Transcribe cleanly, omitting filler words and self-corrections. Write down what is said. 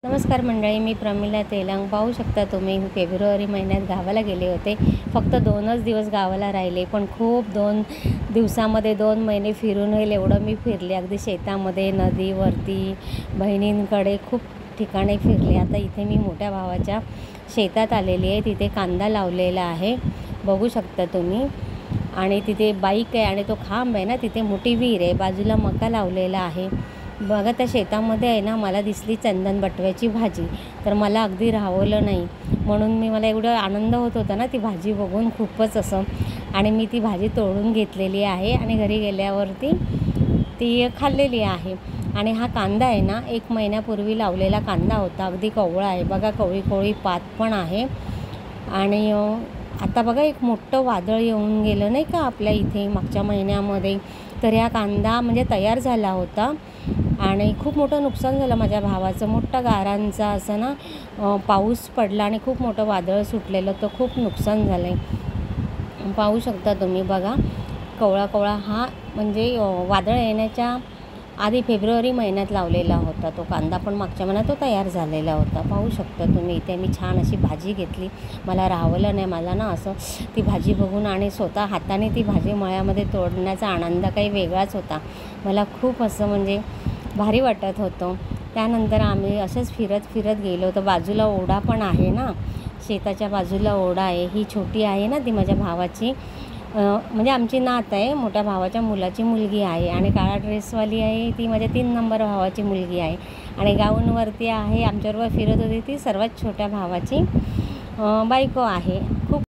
नमस्कार मंडळी, मी प्रमिला तेलंग। पाहू शकता तुम्ही फेब्रुवारी महिन्यात गावाला गेले होते। फक्त 2च दिवस गावाला राहिले, पण खूप 2 दिवसामध्ये 2 महिने फिरून होईल एवढं मी फिरले। अगदी शेतामध्ये, नदीवरती, बहिणींकडे खूप ठिकाणी फिरले। आता इथे मी मोठ्या भावाच्या शेतात आलेली आहे। तिथे कांदा लावलेला आहे, बघू शकता तुम्ही। आणि तिथे बाईक आहे आणि तो खांब आहे ना, तिथे मोठी विहीर आहे, बाजूला मका लावलेला आहे। बघा त्या शेतामध्ये आहे ना, मला दिसली चंदन बटव्याची भाजी, तर मला अगदी राहवलं नाही। म्हणून मला एवढं आनंद होत होता ना ती भाजी बघून, खूपच असं। आणि मी ती भाजी तोडून घेतलेली आहे आणि घरी गेल्यावरती ती खाल्लेली आहे। आणि हा कांदा आहे ना, 1 महिन्यापूर्वी लावलेला कांदा होता, अगदी कोवळा आहे बघा, कोवळी कोवळी पात पण आहे। आणि आता बघा एक मोठं वादळ येऊन गेलं नाही का आपल्या इथे मागच्या महिन्यामध्ये, तर ह्या कांदा म्हणजे तयार झाला होता आणि खूप मोठं नुकसान झालं माझ्या भावाचं। मोठा गारांचा असं ना पाऊस पडला आणि खूप मोठं वादळ सुटलेलं, तर खूप नुकसान झालं आहे। पाहू शकता तुम्ही बघा, कोवळा कोवळा हा म्हणजे वादळ येण्याच्या आधी फेब्रुवारी महिन्यात लावलेला होता तो कांदा, पण मागच्या महिन्यात तो तयार झालेला होता। पाहू शकता तुम्ही। इथे मी छान अशी भाजी घेतली, मला राहवलं नाही। मला ना असं ती भाजी बघून आणि स्वतः हाताने ती भाजी मळ्यामध्ये तोडण्याचा आनंद काही वेगळाच होता। मला खूप असं म्हणजे भारी वाटत होतं। त्यानंतर आम्ही असंच फिरत फिरत गेलो, तर बाजूला ओढा पण आहे ना, शेताच्या बाजूला ओढा आहे। ही छोटी आहे ना, ती माझ्या भावाची म्हणजे आमची नात आहे, मोठ्या भावाच्या मुलाची मुलगी आहे। आणि काळा ड्रेसवाली आहे ती माझ्या 3 नंबर भावाची मुलगी आहे। आणि गाऊनवरती आहे, आमच्याबरोबर फिरत होती ती सर्वात छोट्या भावाची बायको आहे।